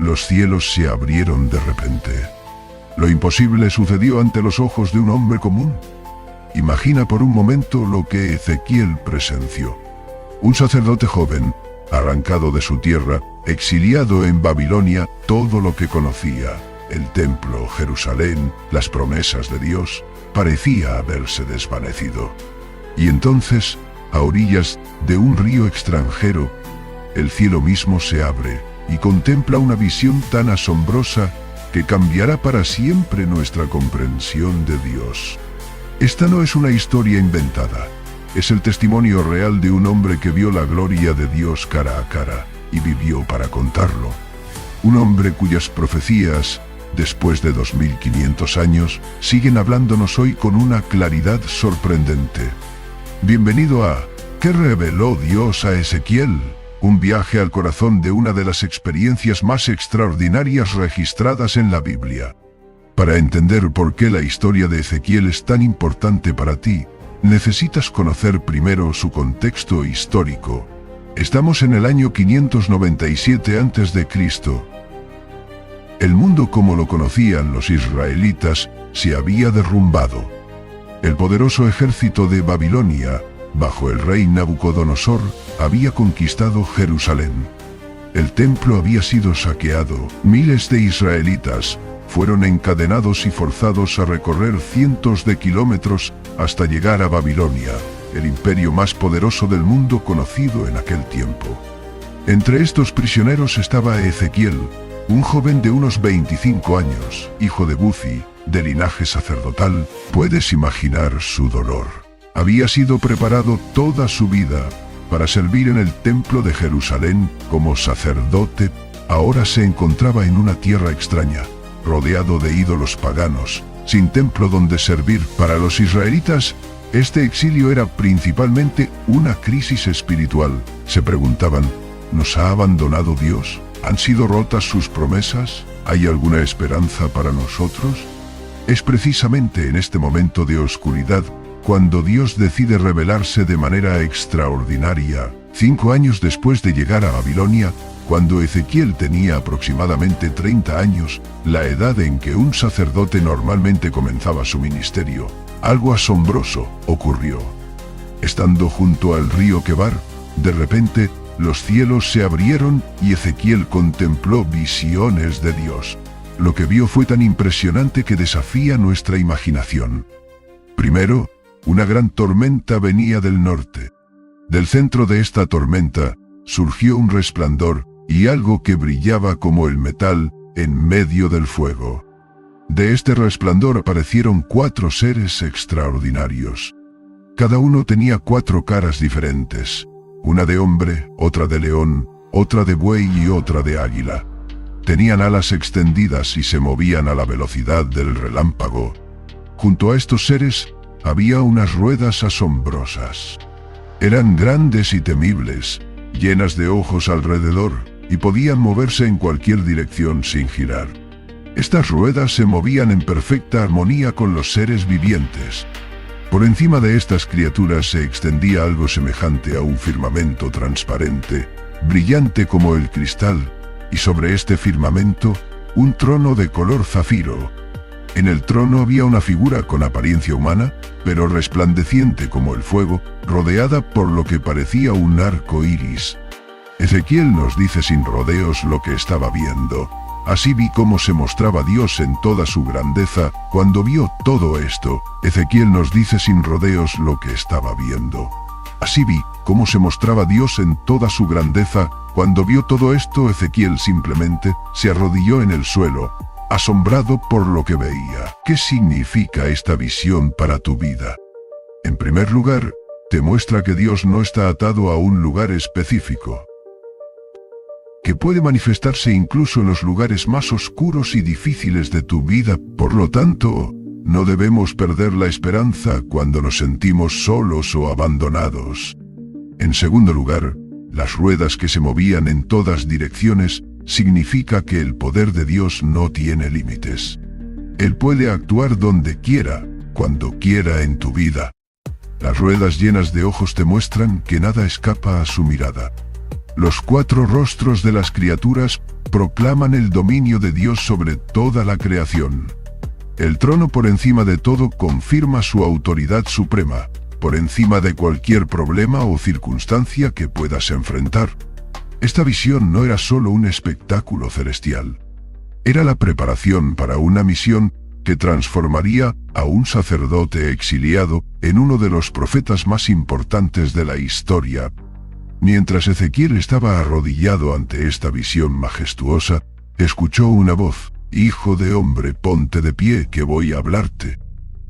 los cielos se abrieron de repente. Lo imposible sucedió ante los ojos de un hombre común. Imagina por un momento lo que Ezequiel presenció. Un sacerdote joven, arrancado de su tierra, exiliado en Babilonia, todo lo que conocía, el templo, Jerusalén, las promesas de Dios, parecía haberse desvanecido. Y entonces, a orillas de un río extranjero, el cielo mismo se abre y contempla una visión tan asombrosa que cambiará para siempre nuestra comprensión de Dios. Esta no es una historia inventada, es el testimonio real de un hombre que vio la gloria de Dios cara a cara y vivió para contarlo. Un hombre cuyas profecías, después de 2500 años, siguen hablándonos hoy con una claridad sorprendente. Bienvenido a ¿Qué reveló Dios a Ezequiel? Un viaje al corazón de una de las experiencias más extraordinarias registradas en la Biblia. Para entender por qué la historia de Ezequiel es tan importante para ti, necesitas conocer primero su contexto histórico. Estamos en el año 597 a.C. El mundo como lo conocían los israelitas se había derrumbado. El poderoso ejército de Babilonia, bajo el rey Nabucodonosor, había conquistado Jerusalén. El templo había sido saqueado, miles de israelitas fueron encadenados y forzados a recorrer cientos de kilómetros hasta llegar a Babilonia, el imperio más poderoso del mundo conocido en aquel tiempo. Entre estos prisioneros estaba Ezequiel, un joven de unos 25 años, hijo de Buzi, de linaje sacerdotal. Puedes imaginar su dolor. Había sido preparado toda su vida para servir en el templo de Jerusalén como sacerdote. Ahora se encontraba en una tierra extraña, rodeado de ídolos paganos, sin templo donde servir. Para los israelitas, este exilio era principalmente una crisis espiritual. Se preguntaban, ¿nos ha abandonado Dios? ¿Han sido rotas sus promesas? ¿Hay alguna esperanza para nosotros? Es precisamente en este momento de oscuridad cuando Dios decide revelarse de manera extraordinaria. 5 años después de llegar a Babilonia, cuando Ezequiel tenía aproximadamente 30 años, la edad en que un sacerdote normalmente comenzaba su ministerio, algo asombroso ocurrió. Estando junto al río Quebar, de repente, los cielos se abrieron y Ezequiel contempló visiones de Dios. Lo que vio fue tan impresionante que desafía nuestra imaginación. Primero, una gran tormenta venía del norte. Del centro de esta tormenta, surgió un resplandor y algo que brillaba como el metal en medio del fuego. De este resplandor aparecieron 4 seres extraordinarios. Cada uno tenía 4 caras diferentes, una de hombre, otra de león, otra de buey y otra de águila. Tenían alas extendidas y se movían a la velocidad del relámpago. Junto a estos seres, había unas ruedas asombrosas. Eran grandes y temibles, llenas de ojos alrededor, y podían moverse en cualquier dirección sin girar. Estas ruedas se movían en perfecta armonía con los seres vivientes. Por encima de estas criaturas se extendía algo semejante a un firmamento transparente, brillante como el cristal, y sobre este firmamento, un trono de color zafiro. En el trono había una figura con apariencia humana, pero resplandeciente como el fuego, rodeada por lo que parecía un arco iris. Ezequiel nos dice sin rodeos lo que estaba viendo. Así vi cómo se mostraba Dios en toda su grandeza. Cuando vio todo esto, Ezequiel nos dice sin rodeos lo que estaba viendo. Así vi cómo se mostraba Dios en toda su grandeza. Cuando vio todo esto, Ezequiel simplemente se arrodilló en el suelo, asombrado por lo que veía. ¿Qué significa esta visión para tu vida? En primer lugar, te muestra que Dios no está atado a un lugar específico, que puede manifestarse incluso en los lugares más oscuros y difíciles de tu vida. Por lo tanto, no debemos perder la esperanza cuando nos sentimos solos o abandonados. En segundo lugar, las ruedas que se movían en todas direcciones significa que el poder de Dios no tiene límites. Él puede actuar donde quiera, cuando quiera en tu vida. Las ruedas llenas de ojos te muestran que nada escapa a su mirada. Los 4 rostros de las criaturas proclaman el dominio de Dios sobre toda la creación. El trono por encima de todo confirma su autoridad suprema, por encima de cualquier problema o circunstancia que puedas enfrentar. Esta visión no era solo un espectáculo celestial. Era la preparación para una misión que transformaría a un sacerdote exiliado en uno de los profetas más importantes de la historia. Mientras Ezequiel estaba arrodillado ante esta visión majestuosa, escuchó una voz: «Hijo de hombre, ponte de pie, que voy a hablarte».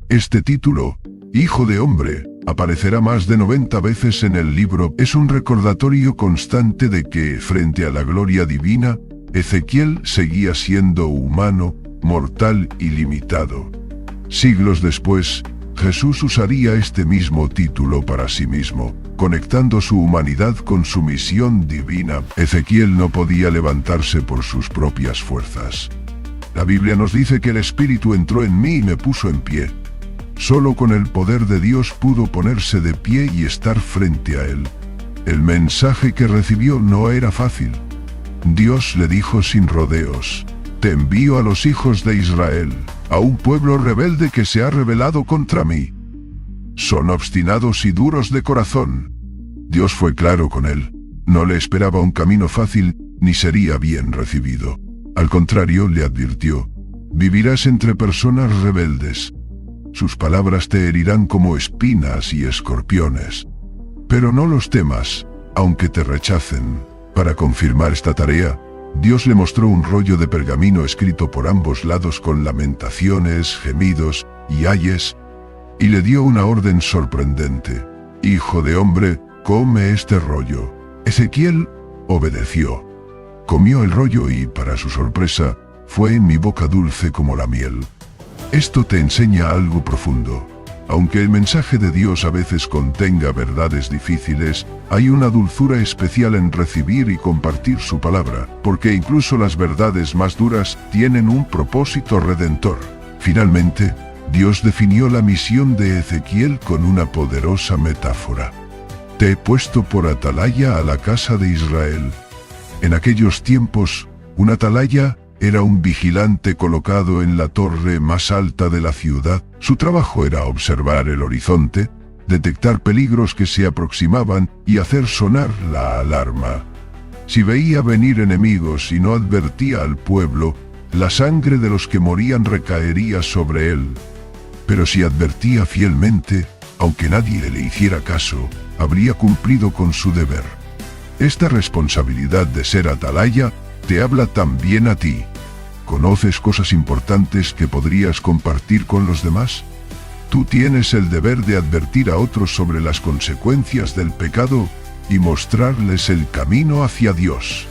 Este título, Hijo de hombre, aparecerá más de 90 veces en el libro. Es un recordatorio constante de que, frente a la gloria divina, Ezequiel seguía siendo humano, mortal y limitado. Siglos después, Jesús usaría este mismo título para sí mismo, conectando su humanidad con su misión divina. Ezequiel no podía levantarse por sus propias fuerzas. La Biblia nos dice que el Espíritu entró en mí y me puso en pie. Solo con el poder de Dios pudo ponerse de pie y estar frente a él. El mensaje que recibió no era fácil. Dios le dijo sin rodeos: «Te envío a los hijos de Israel, a un pueblo rebelde que se ha rebelado contra mí. Son obstinados y duros de corazón». Dios fue claro con él. No le esperaba un camino fácil, ni sería bien recibido. Al contrario, le advirtió: «Vivirás entre personas rebeldes. Sus palabras te herirán como espinas y escorpiones. Pero no los temas, aunque te rechacen». Para confirmar esta tarea, Dios le mostró un rollo de pergamino escrito por ambos lados con lamentaciones, gemidos y ayes, y le dio una orden sorprendente: «Hijo de hombre, come este rollo». Ezequiel obedeció. Comió el rollo y, para su sorpresa, fue en mi boca dulce como la miel. Esto te enseña algo profundo. Aunque el mensaje de Dios a veces contenga verdades difíciles, hay una dulzura especial en recibir y compartir su palabra, porque incluso las verdades más duras tienen un propósito redentor. Finalmente, Dios definió la misión de Ezequiel con una poderosa metáfora: «Te he puesto por atalaya a la casa de Israel». En aquellos tiempos, un atalaya era un vigilante colocado en la torre más alta de la ciudad. Su trabajo era observar el horizonte, detectar peligros que se aproximaban y hacer sonar la alarma. Si veía venir enemigos y no advertía al pueblo, la sangre de los que morían recaería sobre él. Pero si advertía fielmente, aunque nadie le hiciera caso, habría cumplido con su deber. Esta responsabilidad de ser atalaya te habla también a ti. ¿Conoces cosas importantes que podrías compartir con los demás? Tú tienes el deber de advertir a otros sobre las consecuencias del pecado y mostrarles el camino hacia Dios.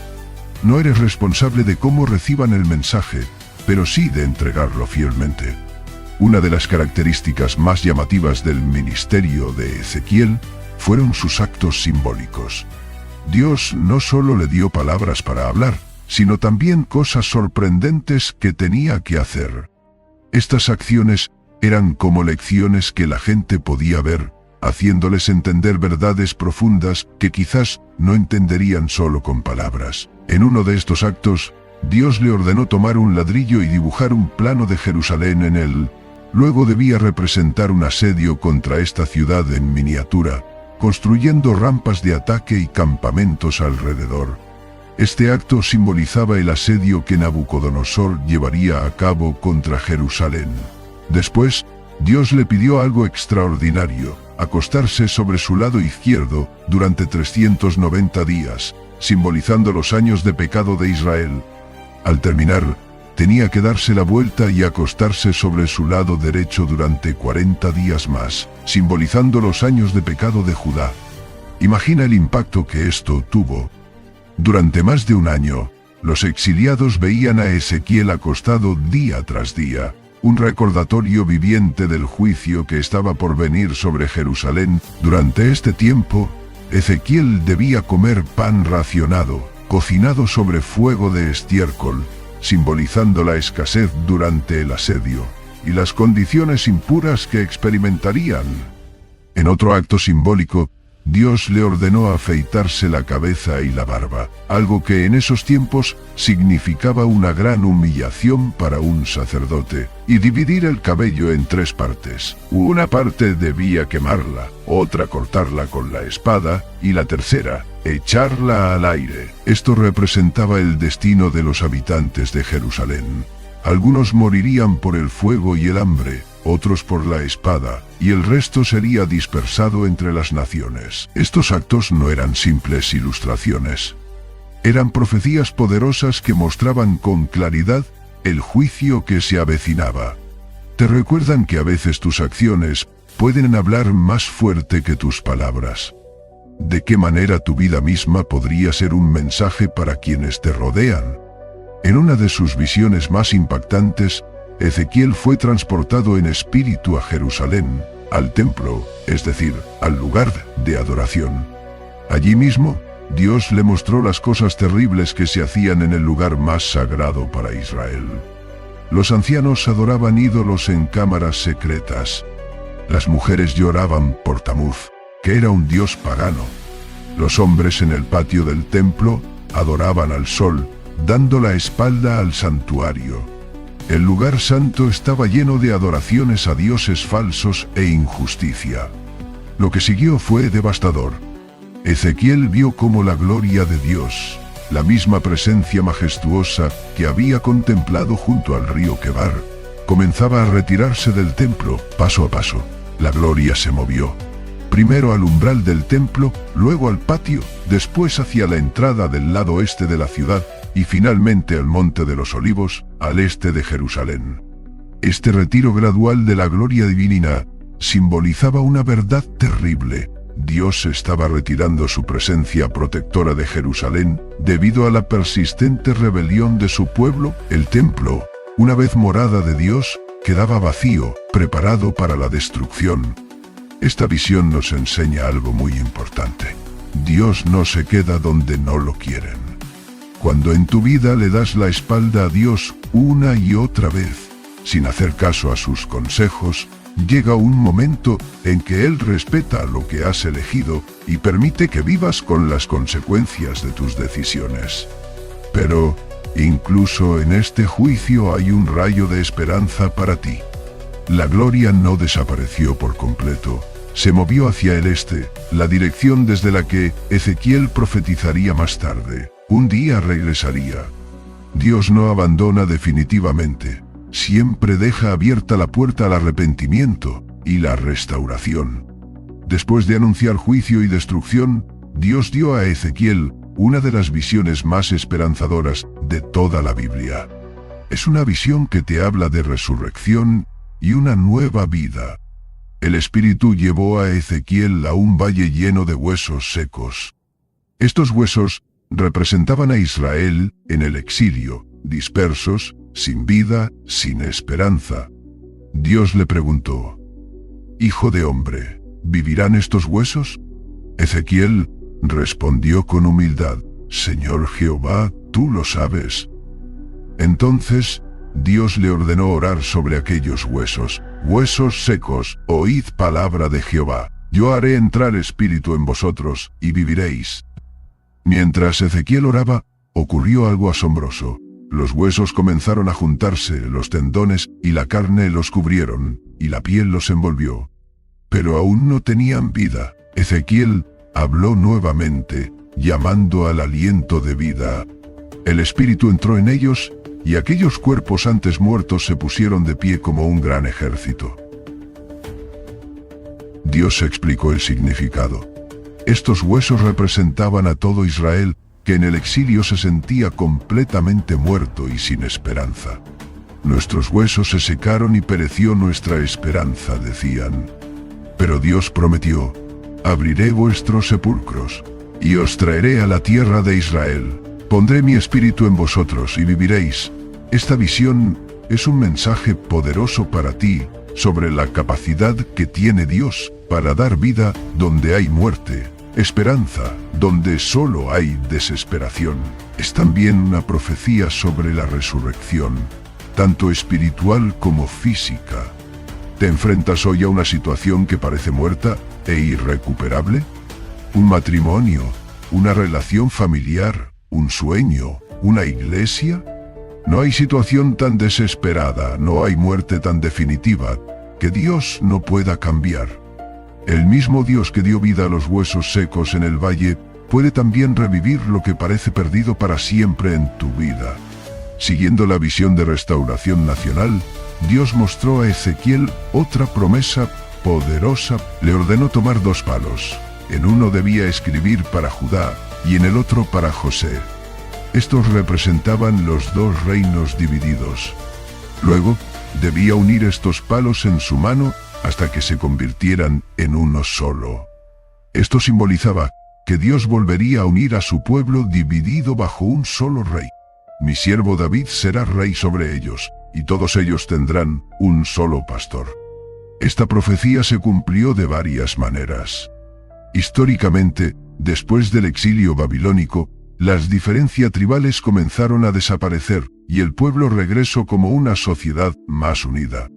No eres responsable de cómo reciban el mensaje, pero sí de entregarlo fielmente. Una de las características más llamativas del ministerio de Ezequiel fueron sus actos simbólicos. Dios no solo le dio palabras para hablar, sino también cosas sorprendentes que tenía que hacer. Estas acciones eran como lecciones que la gente podía ver, haciéndoles entender verdades profundas que quizás no entenderían solo con palabras. En uno de estos actos, Dios le ordenó tomar un ladrillo y dibujar un plano de Jerusalén en él. Luego debía representar un asedio contra esta ciudad en miniatura, construyendo rampas de ataque y campamentos alrededor. Este acto simbolizaba el asedio que Nabucodonosor llevaría a cabo contra Jerusalén. Después, Dios le pidió algo extraordinario: acostarse sobre su lado izquierdo durante 390 días, simbolizando los años de pecado de Israel. Al terminar, tenía que darse la vuelta y acostarse sobre su lado derecho durante 40 días más, simbolizando los años de pecado de Judá. Imagina el impacto que esto tuvo. Durante más de un año, los exiliados veían a Ezequiel acostado día tras día, un recordatorio viviente del juicio que estaba por venir sobre Jerusalén. Durante este tiempo, Ezequiel debía comer pan racionado, cocinado sobre fuego de estiércol, simbolizando la escasez durante el asedio, y las condiciones impuras que experimentarían. En otro acto simbólico, Dios le ordenó afeitarse la cabeza y la barba, algo que en esos tiempos significaba una gran humillación para un sacerdote, y dividir el cabello en 3 partes. Una parte debía quemarla, otra cortarla con la espada, y la tercera, echarla al aire. Esto representaba el destino de los habitantes de Jerusalén. Algunos morirían por el fuego y el hambre, otros por la espada, y el resto sería dispersado entre las naciones. Estos actos no eran simples ilustraciones. Eran profecías poderosas que mostraban con claridad el juicio que se avecinaba. Te recuerdan que a veces tus acciones pueden hablar más fuerte que tus palabras. ¿De qué manera tu vida misma podría ser un mensaje para quienes te rodean? En una de sus visiones más impactantes, Ezequiel fue transportado en espíritu a Jerusalén, al templo, es decir, al lugar de adoración. Allí mismo, Dios le mostró las cosas terribles que se hacían en el lugar más sagrado para Israel. Los ancianos adoraban ídolos en cámaras secretas. Las mujeres lloraban por Tamuz, que era un dios pagano. Los hombres en el patio del templo adoraban al sol, dando la espalda al santuario. El lugar santo estaba lleno de adoraciones a dioses falsos e injusticia. Lo que siguió fue devastador. Ezequiel vio cómo la gloria de Dios, la misma presencia majestuosa que había contemplado junto al río Quebar, comenzaba a retirarse del templo paso a paso. La gloria se movió. Primero al umbral del templo, luego al patio, después hacia la entrada del lado este de la ciudad, y finalmente al Monte de los Olivos, al este de Jerusalén. Este retiro gradual de la gloria divina simbolizaba una verdad terrible. Dios estaba retirando su presencia protectora de Jerusalén debido a la persistente rebelión de su pueblo. El templo, una vez morada de Dios, quedaba vacío, preparado para la destrucción. Esta visión nos enseña algo muy importante. Dios no se queda donde no lo quieren. Cuando en tu vida le das la espalda a Dios una y otra vez, sin hacer caso a sus consejos, llega un momento en que Él respeta lo que has elegido y permite que vivas con las consecuencias de tus decisiones. Pero, incluso en este juicio hay un rayo de esperanza para ti. La gloria no desapareció por completo. Se movió hacia el este, la dirección desde la que Ezequiel profetizaría más tarde. Un día regresaría. Dios no abandona definitivamente. Siempre deja abierta la puerta al arrepentimiento y la restauración. Después de anunciar juicio y destrucción, Dios dio a Ezequiel una de las visiones más esperanzadoras de toda la Biblia. Es una visión que te habla de resurrección y una nueva vida. El Espíritu llevó a Ezequiel a un valle lleno de huesos secos. Estos huesos representaban a Israel en el exilio, dispersos, sin vida, sin esperanza. Dios le preguntó: «Hijo de hombre, ¿vivirán estos huesos?». Ezequiel respondió con humildad: «Señor Jehová, tú lo sabes». Entonces, Dios le ordenó orar sobre aquellos huesos: «Huesos secos, oíd palabra de Jehová. Yo haré entrar espíritu en vosotros, y viviréis». Mientras Ezequiel oraba, ocurrió algo asombroso. Los huesos comenzaron a juntarse, los tendones y la carne los cubrieron, y la piel los envolvió. Pero aún no tenían vida. Ezequiel habló nuevamente, llamando al aliento de vida. El espíritu entró en ellos, y aquellos cuerpos antes muertos se pusieron de pie como un gran ejército. Dios explicó el significado. Estos huesos representaban a todo Israel, que en el exilio se sentía completamente muerto y sin esperanza. Nuestros huesos se secaron y pereció nuestra esperanza, decían. Pero Dios prometió: abriré vuestros sepulcros, y os traeré a la tierra de Israel. Pondré mi espíritu en vosotros y viviréis. Esta visión es un mensaje poderoso para ti, sobre la capacidad que tiene Dios para dar vida donde hay muerte, esperanza donde solo hay desesperación. Es también una profecía sobre la resurrección, tanto espiritual como física. ¿Te enfrentas hoy a una situación que parece muerta e irrecuperable? un matrimonio, una relación familiar, un sueño, una iglesia. No hay situación tan desesperada, no hay muerte tan definitiva, que Dios no pueda cambiar. El mismo Dios que dio vida a los huesos secos en el valle, puede también revivir lo que parece perdido para siempre en tu vida. Siguiendo la visión de restauración nacional, Dios mostró a Ezequiel otra promesa poderosa. Le ordenó tomar 2 palos. En uno debía escribir para Judá y en el otro para José. Estos representaban los 2 reinos divididos. Luego, debía unir estos palos en su mano hasta que se convirtieran en uno solo. Esto simbolizaba que Dios volvería a unir a su pueblo dividido bajo un solo rey. Mi siervo David será rey sobre ellos, y todos ellos tendrán un solo pastor. Esta profecía se cumplió de varias maneras. Históricamente, después del exilio babilónico, las diferencias tribales comenzaron a desaparecer, y el pueblo regresó como una sociedad más unida.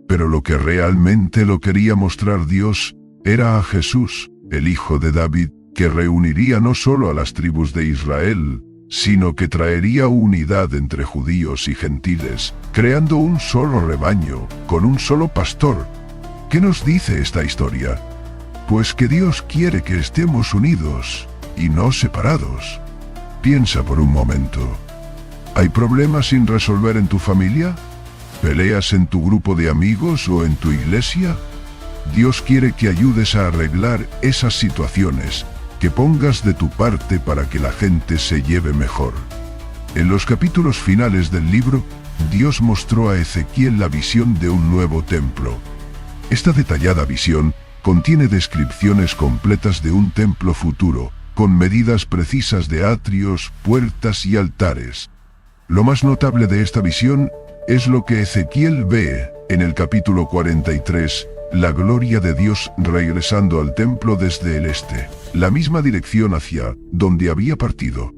Pero lo que realmente lo quería mostrar Dios, era a Jesús, el hijo de David, que reuniría no solo a las tribus de Israel, sino que traería unidad entre judíos y gentiles, creando un solo rebaño, con un solo pastor. ¿Qué nos dice esta historia? Pues que Dios quiere que estemos unidos, y no separados. Piensa por un momento. ¿Hay problemas sin resolver en tu familia? ¿Peleas en tu grupo de amigos o en tu iglesia? Dios quiere que ayudes a arreglar esas situaciones, que pongas de tu parte para que la gente se lleve mejor. En los capítulos finales del libro, Dios mostró a Ezequiel la visión de un nuevo templo. Esta detallada visión contiene descripciones completas de un templo futuro, con medidas precisas de atrios, puertas y altares. Lo más notable de esta visión es lo que Ezequiel ve en el capítulo 43, la gloria de Dios regresando al templo desde el este, la misma dirección hacia donde había partido.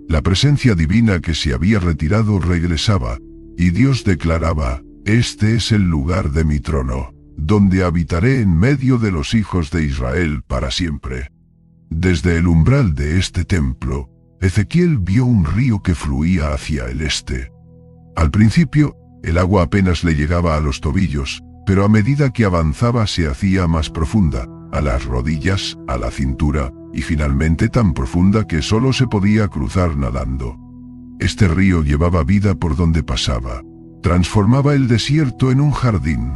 La presencia divina que se había retirado regresaba, y Dios declaraba: «Este es el lugar de mi trono, donde habitaré en medio de los hijos de Israel para siempre». Desde el umbral de este templo, Ezequiel vio un río que fluía hacia el este. Al principio, el agua apenas le llegaba a los tobillos, pero a medida que avanzaba se hacía más profunda, a las rodillas, a la cintura, y finalmente tan profunda que solo se podía cruzar nadando. Este río llevaba vida por donde pasaba. Transformaba el desierto en un jardín,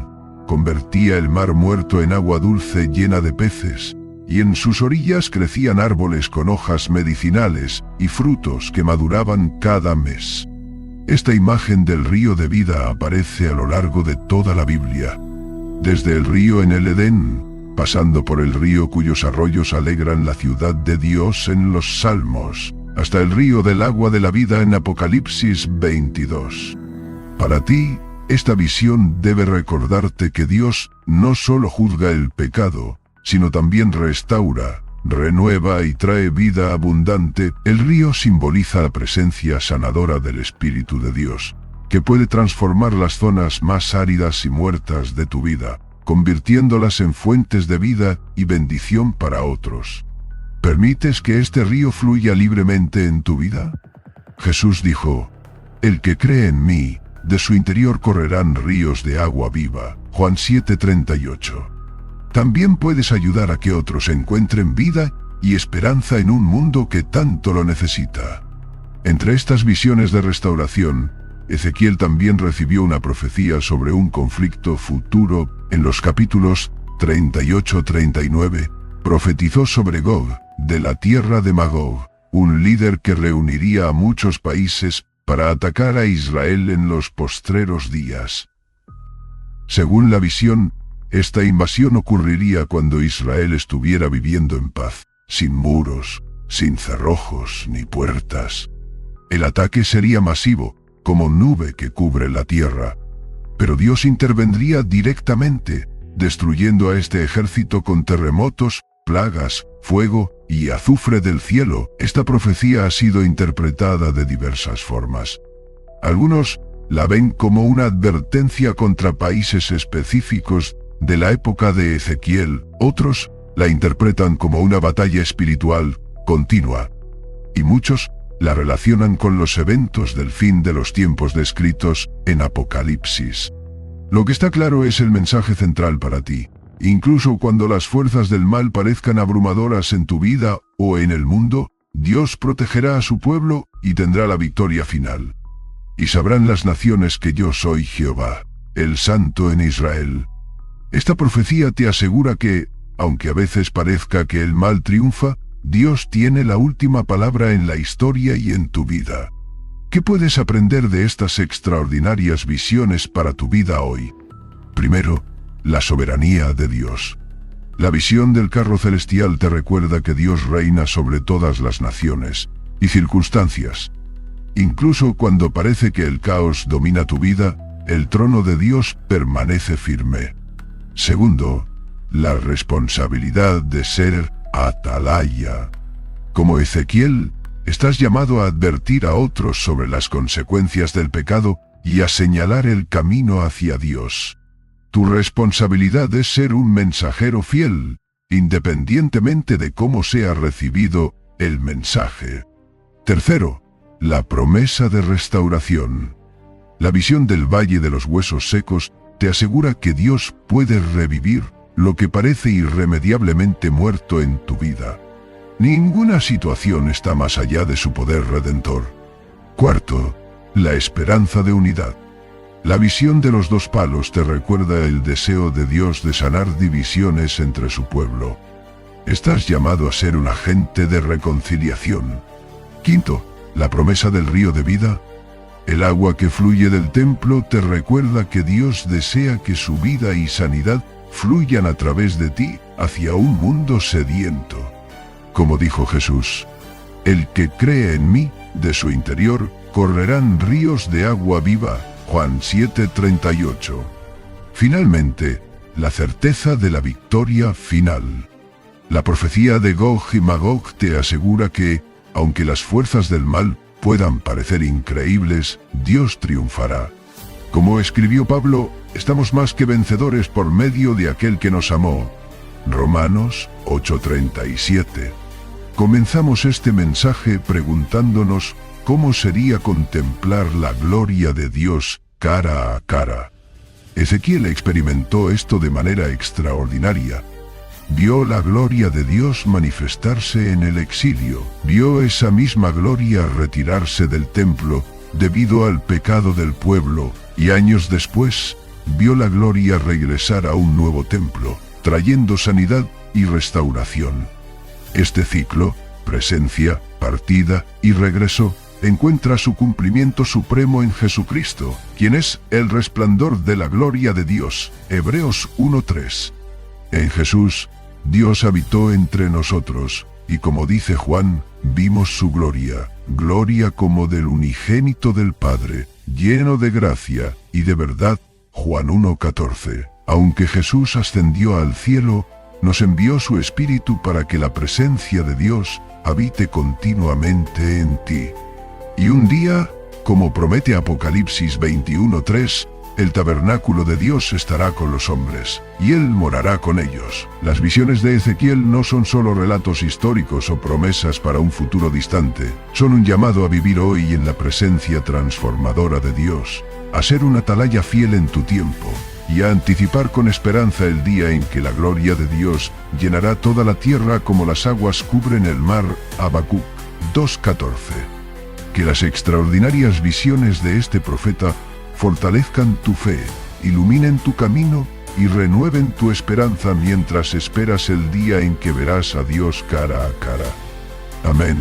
convertía el mar muerto en agua dulce llena de peces, y en sus orillas crecían árboles con hojas medicinales y frutos que maduraban cada mes. Esta imagen del río de vida aparece a lo largo de toda la Biblia. Desde el río en el Edén, pasando por el río cuyos arroyos alegran la ciudad de Dios en los Salmos, hasta el río del agua de la vida en Apocalipsis 22. Para ti, esta visión debe recordarte que Dios no solo juzga el pecado, sino también restaura, renueva y trae vida abundante. El río simboliza la presencia sanadora del Espíritu de Dios, que puede transformar las zonas más áridas y muertas de tu vida, convirtiéndolas en fuentes de vida y bendición para otros. ¿Permites que este río fluya libremente en tu vida? Jesús dijo: «El que cree en mí, de su interior correrán ríos de agua viva». Juan 7:38. También puedes ayudar a que otros encuentren vida y esperanza en un mundo que tanto lo necesita. Entre estas visiones de restauración, Ezequiel también recibió una profecía sobre un conflicto futuro. En los capítulos 38-39, profetizó sobre Gog, de la tierra de Magog, un líder que reuniría a muchos países para atacar a Israel en los postreros días. Según la visión, esta invasión ocurriría cuando Israel estuviera viviendo en paz, sin muros, sin cerrojos ni puertas. El ataque sería masivo, como nube que cubre la tierra. Pero Dios intervendría directamente, destruyendo a este ejército con terremotos, plagas, fuego y azufre del cielo. Esta profecía ha sido interpretada de diversas formas. Algunos la ven como una advertencia contra países específicos de la época de Ezequiel, otros La interpretan como una batalla espiritual continua, y muchos la relacionan con los eventos del fin de los tiempos descritos en Apocalipsis. Lo que está claro es el mensaje central para ti. Incluso cuando las fuerzas del mal parezcan abrumadoras en tu vida o en el mundo, Dios protegerá a su pueblo y tendrá la victoria final. Y sabrán las naciones que yo soy Jehová, el Santo en Israel. Esta profecía te asegura que, aunque a veces parezca que el mal triunfa, Dios tiene la última palabra en la historia y en tu vida. ¿Qué puedes aprender de estas extraordinarias visiones para tu vida hoy? Primero, la soberanía de Dios. La visión del carro celestial te recuerda que Dios reina sobre todas las naciones y circunstancias. Incluso cuando parece que el caos domina tu vida, el trono de Dios permanece firme. Segundo, la responsabilidad de ser atalaya. Como Ezequiel, estás llamado a advertir a otros sobre las consecuencias del pecado y a señalar el camino hacia Dios. Tu responsabilidad es ser un mensajero fiel, independientemente de cómo sea recibido el mensaje. Tercero, la promesa de restauración. La visión del Valle de los Huesos Secos te asegura que Dios puede revivir lo que parece irremediablemente muerto en tu vida. Ninguna situación está más allá de su poder redentor. Cuarto, la esperanza de unidad. La visión de los dos palos te recuerda el deseo de Dios de sanar divisiones entre su pueblo. Estás llamado a ser un agente de reconciliación. Quinto, la promesa del río de vida. El agua que fluye del templo te recuerda que Dios desea que su vida y sanidad fluyan a través de ti hacia un mundo sediento. Como dijo Jesús, el que cree en mí, de su interior correrán ríos de agua viva. Juan 7:38. Finalmente, la certeza de la victoria final. La profecía de Gog y Magog te asegura que, aunque las fuerzas del mal puedan parecer increíbles, Dios triunfará. Como escribió Pablo, estamos más que vencedores por medio de aquel que nos amó. Romanos 8:37. Comenzamos este mensaje preguntándonos cómo sería contemplar la gloria de Dios cara a cara. Ezequiel experimentó esto de manera extraordinaria. Vio la gloria de Dios manifestarse en el exilio. Vio esa misma gloria retirarse del templo debido al pecado del pueblo, y años después, vio la gloria regresar a un nuevo templo, trayendo sanidad y restauración. Este ciclo, presencia, partida y regreso, encuentra su cumplimiento supremo en Jesucristo, quien es el resplandor de la gloria de Dios. Hebreos 1:3. En Jesús, Dios habitó entre nosotros, y como dice Juan, vimos su gloria, gloria como del unigénito del Padre, lleno de gracia y de verdad. Juan 1:14. Aunque Jesús ascendió al cielo, nos envió su Espíritu para que la presencia de Dios habite continuamente en ti. Y un día, como promete Apocalipsis 21:3, el tabernáculo de Dios estará con los hombres, y Él morará con ellos. Las visiones de Ezequiel no son solo relatos históricos o promesas para un futuro distante, son un llamado a vivir hoy en la presencia transformadora de Dios, a ser un atalaya fiel en tu tiempo, y a anticipar con esperanza el día en que la gloria de Dios llenará toda la tierra como las aguas cubren el mar. Habacuc 2:14. Que las extraordinarias visiones de este profeta fortalezcan tu fe, iluminen tu camino y renueven tu esperanza mientras esperas el día en que verás a Dios cara a cara. Amén.